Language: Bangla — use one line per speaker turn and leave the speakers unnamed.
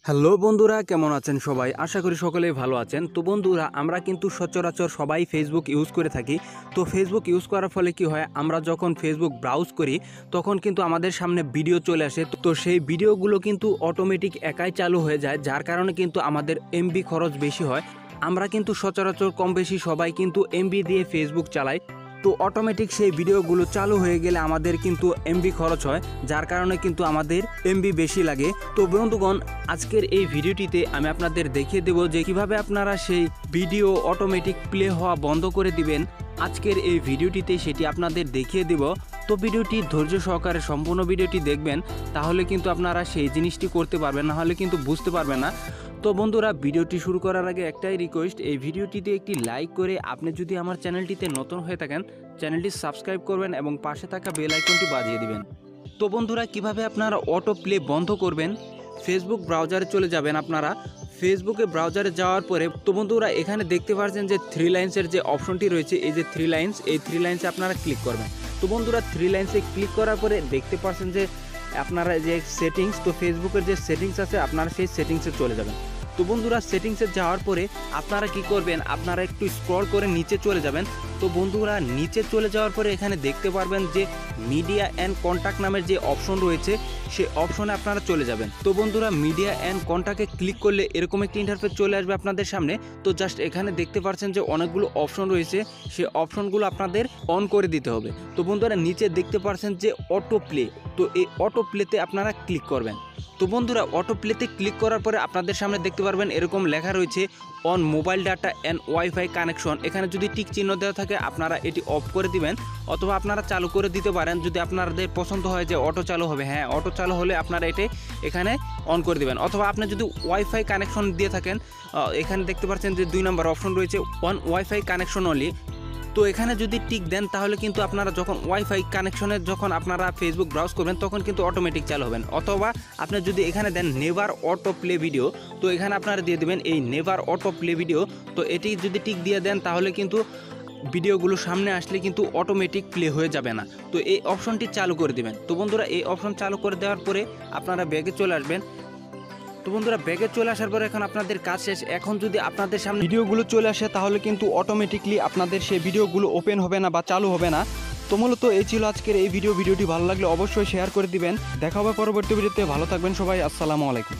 হ্যালো বন্ধুরা, কেমন আছেন সবাই? আশা করি সকলেই ভালো আছেন। তো বন্ধুরা, আমরা কিন্তু সচরাচর সবাই ফেসবুক ইউজ করে থাকি। তো ফেসবুক ইউজ করার ফলে কি হয়, আমরা যখন ফেসবুক ব্রাউজ করি তখন কিন্তু আমাদের সামনে ভিডিও চলে আসে। তো সেই ভিডিওগুলো কিন্তু অটোমেটিক একাই চালু হয়ে যায়, যার কারণে কিন্তু আমাদের এমবি খরচ বেশি হয়। আমরা কিন্তু সচরাচর কম বেশি সবাই কিন্তু এমবি দিয়ে ফেসবুক চালাই। তো অটোমেটিক সেই ভিডিওগুলো চালু হয়ে গেলে আমাদের কিন্তু এমবি খরচ হয়, যার কারণে কিন্তু আমাদের এমবি বেশি লাগে। তো বন্ধুগণ, আজকের এই ভিডিওটিতে আমি আপনাদের দেখিয়ে দেব যে কিভাবে আপনারা সেই ভিডিও অটোমেটিক প্লে হওয়া বন্ধ করে দিবেন। আজকের এই ভিডিওটিতে সেটি আপনাদের দেখিয়ে দেব। তো ভিডিওটি ধৈর্য সহকারে সম্পূর্ণ ভিডিওটি দেখবেন, তাহলে কিন্তু আপনারা সেই জিনিসটি করতে পারবেন, না হলে কিন্তু বুঝতে পারবেন না। তো বন্ধুরা, ভিডিওটি শুরু করার আগে একটাই রিকোয়েস্ট, এই ভিডিওটিতে একটি লাইক করে আপনি যদি আমার চ্যানেলটিতে নতুন হয়ে থাকেন চ্যানেলটি সাবস্ক্রাইব করবেন এবং পাশে থাকা বেল আইকনটি বাজিয়ে দিবেন। তো বন্ধুরা, কিভাবে আপনারা অটো প্লে বন্ধ করবেন, ফেসবুক ব্রাউজারে চলে যাবেন। আপনারা ফেসবুকে ব্রাউজারে যাওয়ার পরে তো বন্ধুরা, এখানে দেখতে পাচ্ছেন যে থ্রি লাইন্সের যে অপশনটি রয়েছে, এই যে থ্রি লাইন্স, এই থ্রি লাইন্সে আপনারা ক্লিক করবেন। তো বন্ধুরা, থ্রি লাইন্সে ক্লিক করার পরে দেখতে পাচ্ছেন যে আপনারা যে সেটিংস, তো ফেসবুকের যে সেটিংস আছে আপনারা সেই সেটিংসে চলে যাবেন। তো বন্ধুরা, সেটিংসে যাওয়ার পরে আপনারা কি করবেন, আপনারা একটু স্ক্রল করে নিচে চলে যাবেন। তো বন্ধুরা, নিচে চলে যাওয়ার পরে এখানে দেখতে পারবেন যে মিডিয়া অ্যান্ড কন্ট্যাক্ট নামের যে অপশন রয়েছে সেই অপশনে আপনারা চলে যাবেন। তো বন্ধুরা, মিডিয়া অ্যান্ড কন্ট্যাক্টে ক্লিক করলে এরকম একটি ইন্টারফেস চলে আসবে আপনাদের সামনে। তো জাস্ট এখানে দেখতে পাচ্ছেন যে অনেকগুলো অপশন রয়েছে, সেই অপশনগুলো আপনাদের অন করে দিতে হবে। তো বন্ধুরা, নিচে দেখতে পাচ্ছেন যে অটো প্লে, তো এই অটো প্লেতে আপনারা ক্লিক করবেন। তো বন্ধুরা, অটো প্লেতে ক্লিক করার পরে আপনাদের সামনে দেখতে পারবেন এরকম লেখা রয়েছে on mobile data and wifi connection. এখানে যদি টিক চিহ্ন দেওয়া থাকে আপনারা এটি অফ করে দিবেন, অথবা আপনারা চালু করে দিতে পারেন যদি আপনাদের পছন্দ হয় যে অটো চালু হবে। হ্যাঁ, অটো চালু হলে আপনারা এটি এখানে অন করে দিবেন। অথবা আপনি যদি ওয়াইফাই কানেকশন দিয়ে থাকেন, এখানে দেখতে পাচ্ছেন যে 2 নম্বর অপশন রয়েছে অন ওয়াইফাই কানেকশন অনলি। তো এখানে যদি টিক দেন তাহলে কিন্তু আপনারা যখন ওয়াইফাই কানেকশনে যখন আপনারা ফেসবুক ব্রাউজ করবেন তখন কিন্তু অটোমেটিক চালু হবেন। অথবা আপনি যদি এখানে দেন নেভার অটো প্লে ভিডিও, তো এখানে আপনারা দিয়ে দেবেন এই নেভার অটো প্লে ভিডিও। তো এটি যদি টিক দিয়ে দেন তাহলে কিন্তু ভিডিওগুলো সামনে আসলে কিন্তু অটোমেটিক প্লে হয়ে যাবে না। তো এই অপশনটি চালু করে দিবেন। তো বন্ধুরা, এই অপশন চালু করে দেওয়ার পরে আপনারা ব্যাগে চলে আসবেন। তো বন্ধুরা, ব্যাগে চলে আসার পরে এখন আপনাদের কাজ শেষ। এখন যদি আপনাদের সামনে ভিডিওগুলো চলে আসে তাহলে কিন্তু অটোমেটিকলি আপনাদের সেই ভিডিওগুলো ওপেন হবে না বা চালু হবে না। তো মূলত এই ছিল আজকের এই ভিডিওটি ভালো লাগলে অবশ্যই শেয়ার করে দিবেন। দেখা হবে পরবর্তী ভিডিওতে। ভালো থাকবেন সবাই। আসসালামু আলাইকুম।